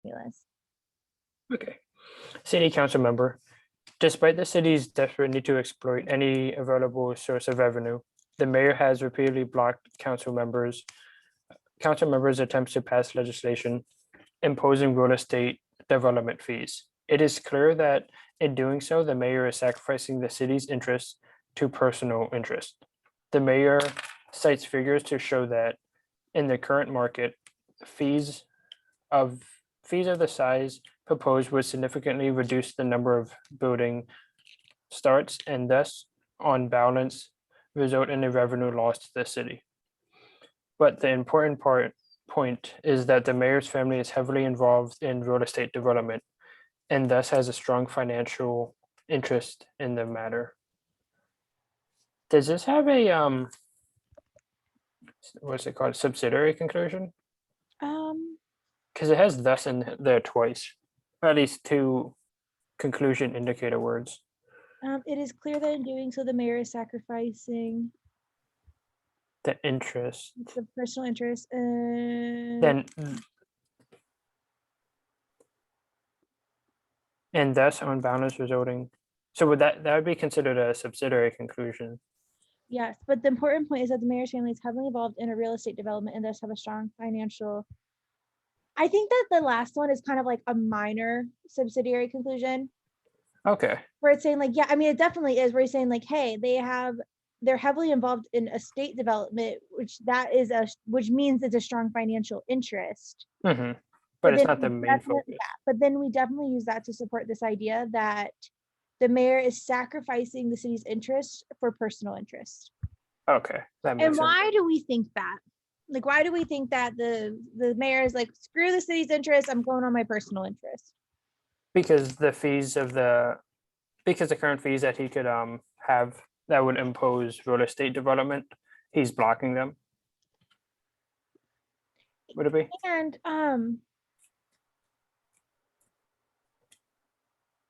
stimulus. Okay. City council member. Despite the city's desperate need to exploit any available source of revenue, the mayor has repeatedly blocked council members' attempts to pass legislation imposing real estate development fees. It is clear that in doing so, the mayor is sacrificing the city's interests to personal interest. The mayor cites figures to show that in the current market, fees of the size proposed would significantly reduce the number of building starts and thus, on balance, result in a revenue loss to the city. But the important point is that the mayor's family is heavily involved in real estate development and thus has a strong financial interest in the matter. Does this have a what's it called, subsidiary conclusion? Because it has thus in there twice, or at least two conclusion indicator words. It is clear that in doing so, the mayor is sacrificing The interest. the personal interest. Then, and thus on balance resulting. So would that would be considered a subsidiary conclusion? Yes, but the important point is that the mayor's family is heavily involved in a real estate development and thus have a strong financial. I think that the last one is kind of like a minor subsidiary conclusion. Okay. Where it's saying like, yeah, I mean, it definitely is. Where he's saying like, hey, they're heavily involved in estate development, which means it's a strong financial interest. Mm-hmm. But it's not the main focus. Yeah, but then we definitely use that to support this idea that the mayor is sacrificing the city's interests for personal interest. Okay, that makes sense. And why do we think that? Like, why do we think that the mayor is like, screw the city's interest, I'm going on my personal interest? Because the current fees that he could have that would impose real estate development, he's blocking them. Would it be?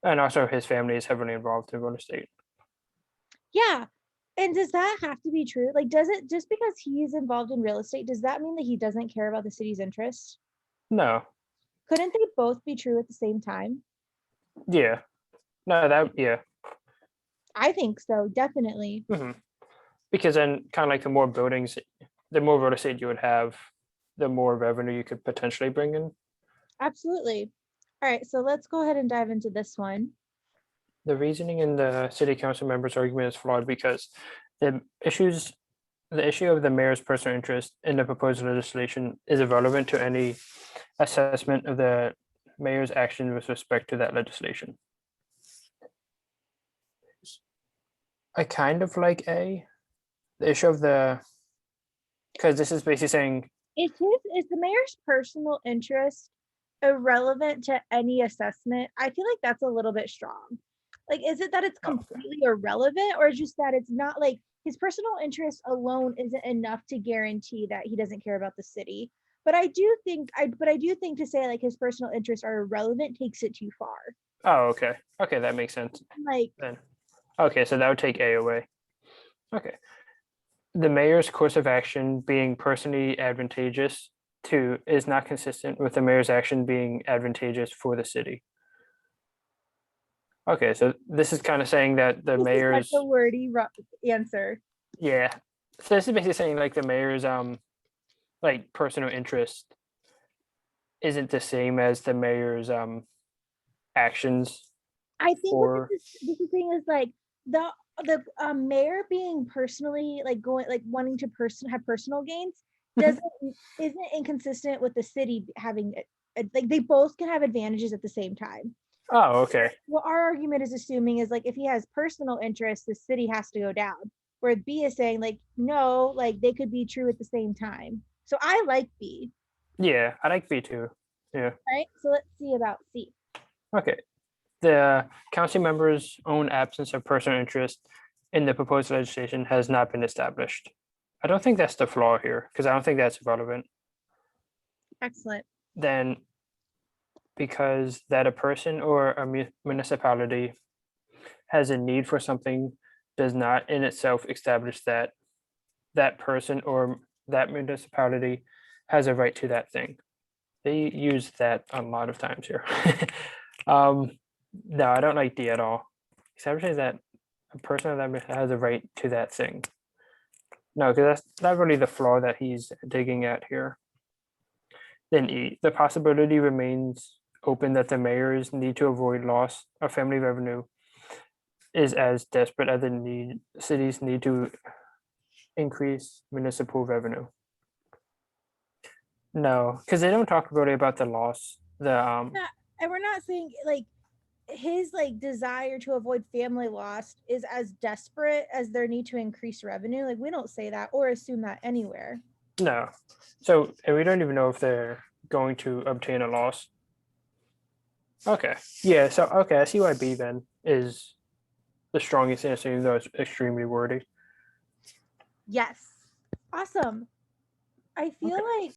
And also his family is heavily involved in real estate. Yeah. And does that have to be true? Like, does it, just because he's involved in real estate, does that mean that he doesn't care about the city's interests? No. Couldn't they both be true at the same time? Yeah. No, yeah. I think so, definitely. Mm-hmm. Because then kind of like the more buildings, the more real estate you would have, the more revenue you could potentially bring in. Absolutely. All right, so let's go ahead and dive into this one. The reasoning in the city council member's argument is flawed because the issue of the mayor's personal interest in the proposed legislation is irrelevant to any assessment of the mayor's action with respect to that legislation. I kind of like the issue of because this is basically saying is the mayor's personal interest irrelevant to any assessment? I feel like that's a little bit strong. Like, is it that it's completely irrelevant, or just that it's not like his personal interest alone isn't enough to guarantee that he doesn't care about the city? But I do think to say like his personal interests are irrelevant takes it too far. Oh, okay. Okay, that makes sense. Like, then. Okay, so that would take A away. Okay. The mayor's course of action being personally advantageous is not consistent with the mayor's action being advantageous for the city. Okay, so this is kind of saying that the mayor's is such a wordy answer. Yeah, so this is basically saying like the mayor's like personal interest isn't the same as the mayor's actions. I think what this thing is like the mayor being personally like wanting to have personal gains isn't inconsistent with the city having like they both can have advantages at the same time. Oh, okay. What our argument is assuming is like if he has personal interests, the city has to go down. Where B is saying like no, like they could be true at the same time. So I like B. Yeah, I like B too. Yeah. All right. So let's see about C. Okay. The council member's own absence of personal interest in the proposed legislation has not been established. I don't think that's the flaw here because I don't think that's relevant. Excellent. Then because that a person or a municipality has a need for something does not in itself establish that that person or that municipality has a right to that thing. They use that a lot of times here. No, I don't like D at all. Establishing that a person of that has a right to that thing. No, because that's not really the flaw that he's digging at here. Then E, the possibility remains open that the mayors need to avoid loss of family revenue is as desperate as the cities need to increase municipal revenue. No, because they don't talk really about the loss. And we're not saying like his like desire to avoid family loss is as desperate as their need to increase revenue. Like we don't say that or assume that anywhere. No. So, and we don't even know if they're going to obtain a loss. Okay. Yeah. So, okay. I see why B then is the strongest answer, even though it's extremely wordy. Yes. Awesome. I feel Okay. like